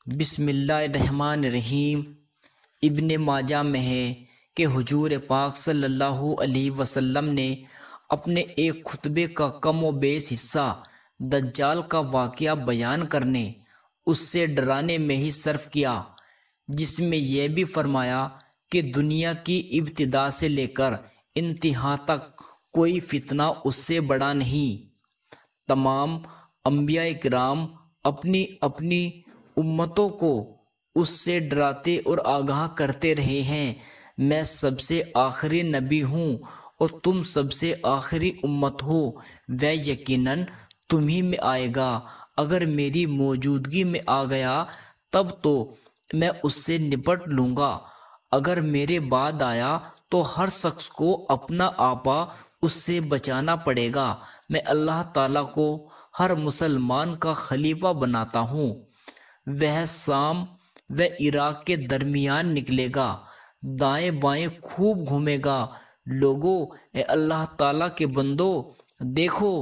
بسم اللہ الرحمن الرحیم۔ ابن ماجہ میں ہے کہ حضور پاک صلی اللہ علیہ وسلم نے اپنے ایک خطبے کا کم و بیش حصہ دجال کا واقعہ بیان کرنے، اس سے ڈرانے میں ہی صرف کیا، جس میں یہ بھی فرمایا کہ دنیا کی ابتدا سے لے کر انتہا تک کوئی فتنہ اس سے بڑا نہیں۔ تمام انبیاء کرام اپنی اپنی امتوں کو اس سے ڈراتے اور آگاہ کرتے رہے ہیں۔ میں سب سے آخری نبی ہوں اور تم سب سے آخری امت ہو، وہ یقیناً تمہیں میں آئے گا۔ اگر میری موجودگی میں آ گیا تب تو میں اس سے نپٹ لوں گا، اگر میرے بعد آیا تو ہر شخص کو اپنا آپا اس سے بچانا پڑے گا۔ میں اللہ تعالیٰ کو ہر مسلمان کا خلیفہ بناتا ہوں۔ وہ شام و عراق کے درمیان نکلے گا، دائیں بائیں خوب گھومے گا۔ لوگو، اے اللہ تعالیٰ کے بندو، دیکھو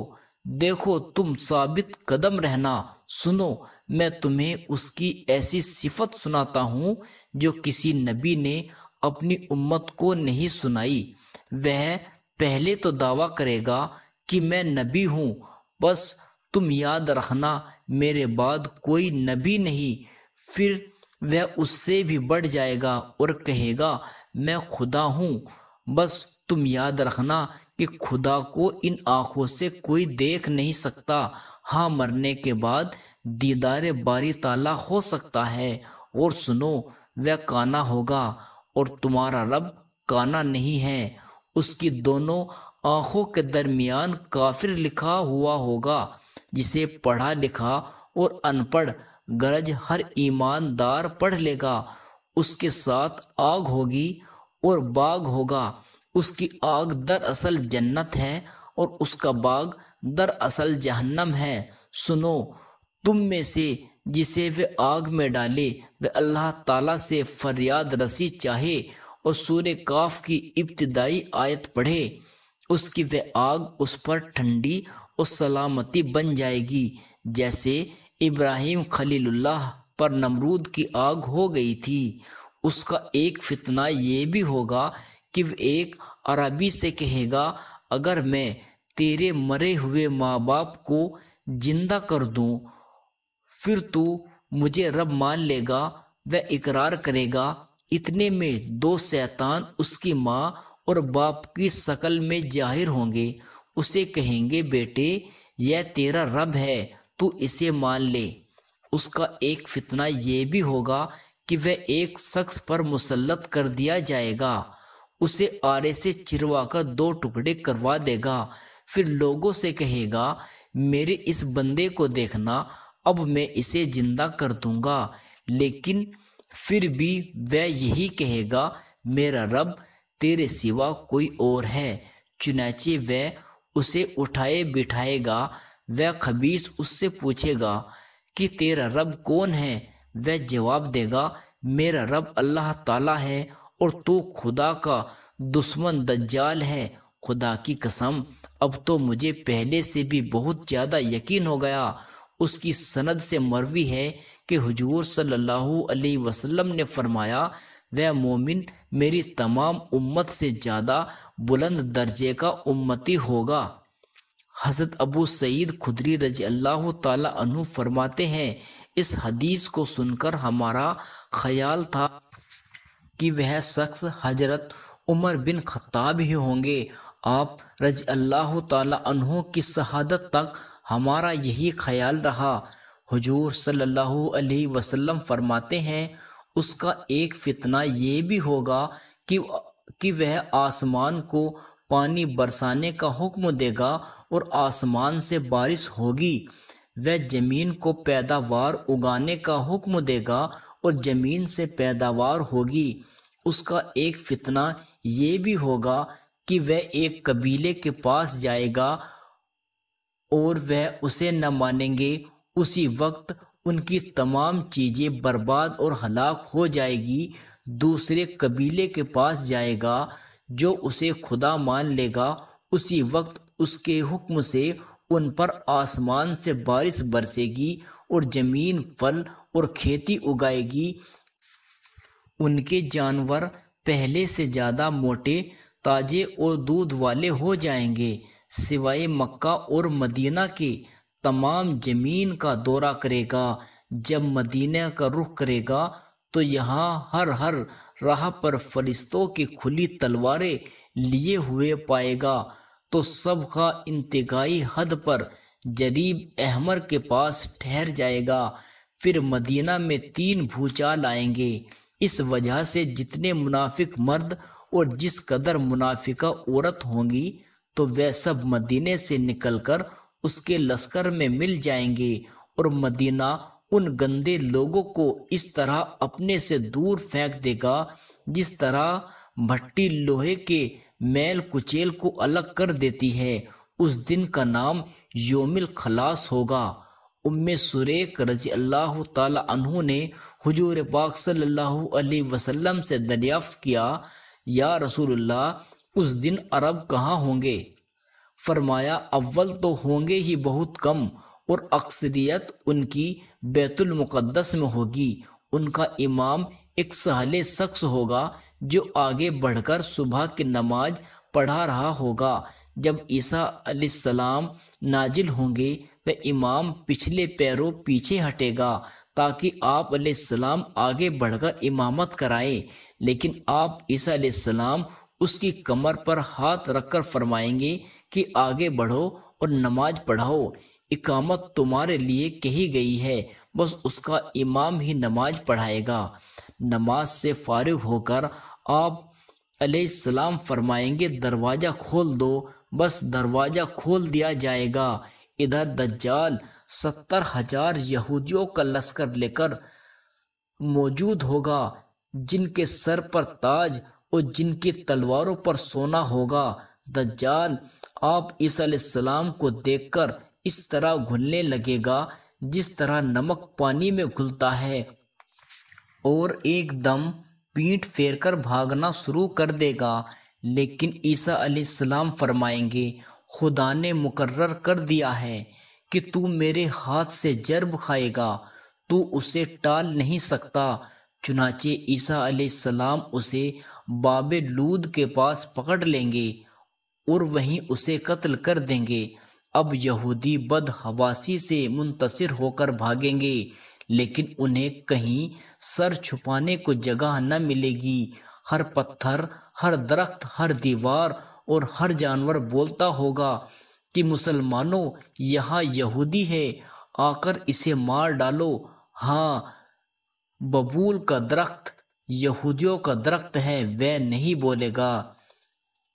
دیکھو تم ثابت قدم رہنا۔ سنو، میں تمہیں اس کی ایسی صفت سناتا ہوں جو کسی نبی نے اپنی امت کو نہیں سنائی۔ وہ پہلے تو دعویٰ کرے گا کہ میں نبی ہوں، بس تم یاد رکھنا میرے بعد کوئی نبی نہیں۔ پھر وہ اس سے بھی بڑھ جائے گا اور کہے گا میں خدا ہوں، بس تم یاد رکھنا کہ خدا کو ان آنکھوں سے کوئی دیکھ نہیں سکتا۔ ہاں، مرنے کے بعد دیدار باری تعالیٰ ہو سکتا ہے۔ اور سنو، وہ کانا ہوگا اور تمہارا رب کانا نہیں ہے۔ اس کی دونوں آنکھوں کے درمیان کافر لکھا ہوا ہوگا، جسے پڑھا لکھا اور ان پڑھ غرض ہر ایماندار پڑھ لے گا۔ اس کے ساتھ آگ ہوگی اور باغ ہوگا۔ اس کی آگ دراصل جنت ہے اور اس کا باغ دراصل جہنم ہے۔ سنو، تم میں سے جسے وہ آگ میں ڈالے وہ اللہ تعالیٰ سے فریاد رسی چاہے اور سورہ کاف کی ابتدائی آیت پڑھے، اس کی وہ آگ اس پر ٹھنڈی اور سلامتی بن جائے گی، جیسے ابراہیم خلیل اللہ پر نمرود کی آگ ہو گئی تھی۔ اس کا ایک فتنہ یہ بھی ہوگا کہ وہ ایک عربی سے کہے گا اگر میں تیرے مرے ہوئے ماں باپ کو زندہ کر دوں پھر تو مجھے رب مان لے گا۔ وہ اقرار کرے گا، اتنے میں دو شیطان اس کی ماں اور باپ کی شکل میں ظاہر ہوں گے، اسے کہیں گے بیٹے یہ تیرا رب ہے، تو اسے مان لے۔ اس کا ایک فتنہ یہ بھی ہوگا کہ وہ ایک شخص پر مسلط کر دیا جائے گا، اسے آرے سے چروا کر دو ٹکڑے کروا دے گا، پھر لوگوں سے کہے گا میرے اس بندے کو دیکھنا، اب میں اسے زندہ کر دوں گا۔ لیکن پھر بھی وہ یہی کہے گا میرا رب تیرے سوا کوئی اور ہے۔ چنانچہ وہ اسے اٹھائے بٹھائے گا۔ وہ خبیث اس سے پوچھے گا کہ تیرا رب کون ہے؟ وہ جواب دے گا میرا رب اللہ تعالیٰ ہے اور تو خدا کا دشمن دجال ہے۔ خدا کی قسم، اب تو مجھے پہلے سے بھی بہت زیادہ یقین ہو گیا۔ اس کی سند سے مروی ہے کہ حضور صلی اللہ علیہ وسلم نے فرمایا وہ مومن میری تمام امت سے زیادہ بلند درجے کا امتی ہوگا۔ حضرت ابو سعید خدری رضی اللہ تعالیٰ عنہ فرماتے ہیں اس حدیث کو سن کر ہمارا خیال تھا کہ وہ شخص حضرت عمر بن خطاب ہی ہوں گے۔ آپ رضی اللہ تعالیٰ عنہ کی شہادت تک ہمارا یہی خیال رہا۔ حضور صلی اللہ علیہ وسلم فرماتے ہیں اس کا ایک فتنہ یہ بھی ہوگا کہ وہ آسمان کو پانی برسانے کا حکم دے گا اور آسمان سے بارش ہوگی۔ وہ زمین کو پیداوار اگانے کا حکم دے گا اور زمین سے پیداوار ہوگی۔ اس کا ایک فتنہ یہ بھی ہوگا کہ وہ ایک قبیلے کے پاس جائے گا اور وہ اسے نہ مانیں گے، اسی وقت ان کی تمام چیزیں برباد اور ہلاک ہو جائے گی۔ دوسرے قبیلے کے پاس جائے گا جو اسے خدا مان لے گا، اسی وقت اس کے حکم سے ان پر آسمان سے بارش برسے گی اور زمین پھل اور کھیتی اگائے گی۔ ان کے جانور پہلے سے زیادہ موٹے، تازے اور دودھ والے ہو جائیں گے۔ سوائے مکہ اور مدینہ کے تمام زمین کا دورہ کرے گا۔ جب مدینہ کا رخ کرے گا تو یہاں ہر راہ پر فرشتوں کی کھلی تلواریں لیے ہوئے پائے گا، تو سب کا انتہائی حد پر جریب احمر کے پاس ٹھہر جائے گا۔ پھر مدینہ میں 3 بھوچال آئیں گے۔ اس وجہ سے جتنے منافق مرد اور جس قدر منافقہ عورت ہوں گی تو وہ سب مدینے سے نکل کر اس کے لشکر میں مل جائیں گے، اور مدینہ ان گندے لوگوں کو اس طرح اپنے سے دور پھینک دے گا جس طرح بھٹی لوہے کے میل کچیل کو الگ کر دیتی ہے۔ اس دن کا نام یوم الخلاص ہوگا۔ ام سریق رضی اللہ تعالی عنہ نے حضور پاک صلی اللہ علیہ وسلم سے دریافت کیا، یا رسول اللہ، اس دن عرب کہاں ہوں گے؟ فرمایا، اول تو ہوں گے ہی بہت کم، اور اکثریت ان کی بیت المقدس میں ہوگی۔ ان کا امام ایک صالح شخص ہوگا جو آگے بڑھ کر صبح کی نماز پڑھا رہا ہوگا۔ جب عیسیٰ علیہ السلام نازل ہوں گے وہ امام پچھلے پیروں پیچھے ہٹے گا تاکہ آپ علیہ السلام آگے بڑھ کر امامت کرائیں، لیکن آپ عیسیٰ علیہ السلام اس کی کمر پر ہاتھ رکھ کر فرمائیں گے کہ آگے بڑھو اور نماز پڑھاؤ، اقامت تمہارے لیے کہی گئی ہے، بس اس کا امام ہی نماز پڑھائے گا۔ نماز سے فارغ ہو کر آپ علیہ السلام فرمائیں گے، دروازہ کھول دو، بس دروازہ کھول دیا جائے گا۔ ادھر دجال 70,000 یہودیوں کا لشکر لے کر موجود ہوگا، جن کے سر پر تاج اور جن کی تلواروں پر سونا ہوگا۔ دجال آپ عیسیٰ علیہ السلام کو دیکھ کر اس طرح گھلنے لگے گا جس طرح نمک پانی میں گھلتا ہے، اور ایک دم پیٹھ پھیر کر بھاگنا شروع کر دے گا۔ لیکن عیسیٰ علیہ السلام فرمائیں گے، خدا نے مقرر کر دیا ہے کہ تو میرے ہاتھ سے ضرب کھائے گا، تو اسے ٹال نہیں سکتا۔ چنانچہ عیسیٰ علیہ السلام اسے باب لود کے پاس پکڑ لیں گے اور وہیں اسے قتل کر دیں گے۔ اب یہودی بدحواسی سے منتصر ہو کر بھاگیں گے، لیکن انہیں کہیں سر چھپانے کو جگہ نہ ملے گی۔ ہر پتھر، ہر درخت، ہر دیوار اور ہر جانور بولتا ہوگا کہ مسلمانوں، یہاں یہودی ہے، آ کر اسے مار ڈالو۔ ہاں، ببول کا درخت یہودیوں کا درخت ہے، وہ نہیں بولے گا،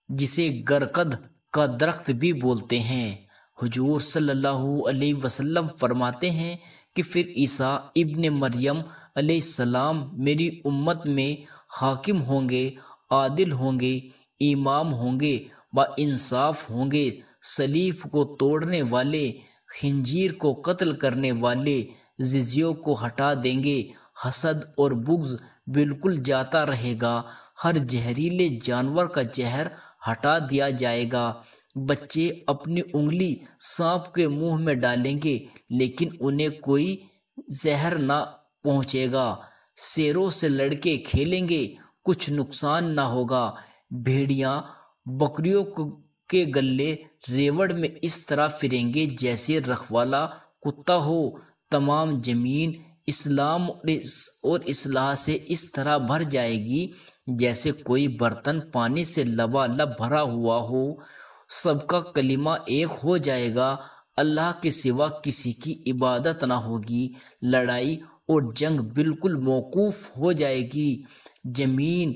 جسے گرکد کا درخت بھی بولتے ہیں۔ حضور صلی اللہ علیہ وسلم فرماتے ہیں کہ پھر عیسیٰ ابن مریم علیہ السلام میری امت میں حاکم ہوں گے، عادل ہوں گے، امام ہوں گے، با انصاف ہوں گے، صلیب کو توڑنے والے، خنزیر کو قتل کرنے والے جزیوں کو ہٹا دیں گے، حسد اور بغض بالکل جاتا رہے گا، ہر زہریلے جانور کا زہر ہٹا دیا جائے گا، بچے اپنی انگلی سانپ کے منہ میں ڈالیں گے لیکن انہیں کوئی زہر نہ پہنچے گا، شیروں سے لڑکے کھیلیں گے، کچھ نقصان نہ ہوگا، بھیڑیاں بکریوں کے گلے ریوڑ میں اس طرح پھریں گے جیسے رکھوالا کتا ہو، تمام زمین اسلام اور اصلاح سے اس طرح بھر جائے گی جیسے کوئی برتن پانی سے لبالب بھرا ہوا ہو، سب کا کلمہ ایک ہو جائے گا، اللہ کے سوا کسی کی عبادت نہ ہوگی، لڑائی اور جنگ بالکل موقوف ہو جائے گی، زمین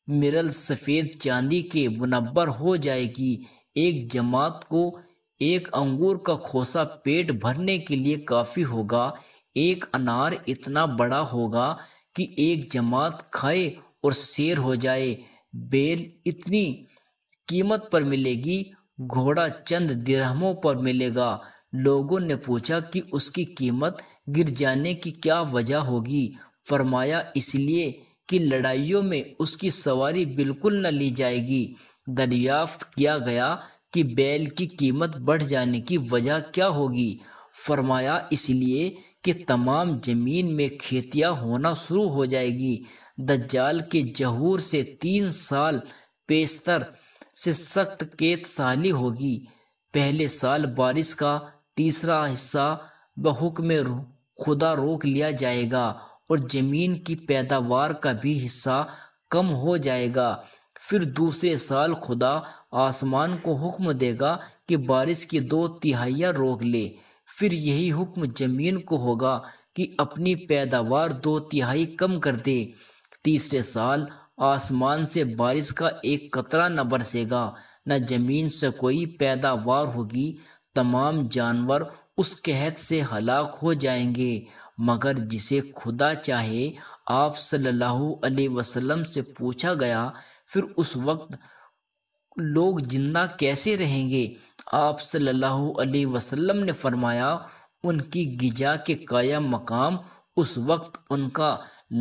مرل سفید چاندی کے منور ہو جائے گی، ایک جماعت کو ایک انگور کا کھوسا پیٹ بھرنے کے لیے کافی ہوگا، ایک انار اتنا بڑا ہوگا کہ ایک جماعت کھائے اور سیر ہو جائے، بیل اتنی قیمت پر ملے گی، گھوڑا چند درہموں پر ملے گا۔ لوگوں نے پوچھا کہ اس کی قیمت گر جانے کی کیا وجہ ہوگی؟ فرمایا، اس لیے کہ لڑائیوں میں اس کی سواری بالکل نہ لی جائے گی۔ دریافت کیا گیا کہ بیل کی قیمت بڑھ جانے کی وجہ کیا ہوگی؟ فرمایا، اس لیے کہ تمام زمین میں کھیتیاں ہونا شروع ہو جائے گی۔ دجال کے ظہور سے 3 سال پیشتر سے سخت قحط سالی ہوگی۔ پہلے سال بارش کا تیسرا حصہ بحکم خدا روک لیا جائے گا اور زمین کی پیداوار کا بھی حصہ کم ہو جائے گا۔ پھر دوسرے سال خدا آسمان کو حکم دے گا کہ بارش کی 2/3 روک لے۔ پھر یہی حکم زمین کو ہوگا کہ اپنی پیداوار 2/3 کم کر دے۔ تیسرے سال آسمان سے بارش کا ایک قطرہ نہ برسے گا، نہ زمین سے کوئی پیداوار ہوگی۔ تمام جانور اس قحط سے ہلاک ہو جائیں گے مگر جسے خدا چاہے۔ آپ صلی اللہ علیہ وسلم سے پوچھا گیا پھر اس وقت لوگ زندہ کیسے رہیں گے؟ آپ صلی اللہ علیہ وسلم نے فرمایا ان کی غذا کے قائم مقام اس وقت ان کا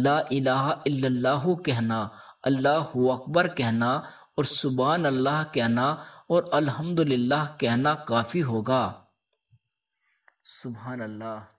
لا الہ الا اللہ کہنا، اللہ اکبر کہنا اور سبحان اللہ کہنا اور الحمدللہ کہنا کافی ہوگا۔ سبحان اللہ۔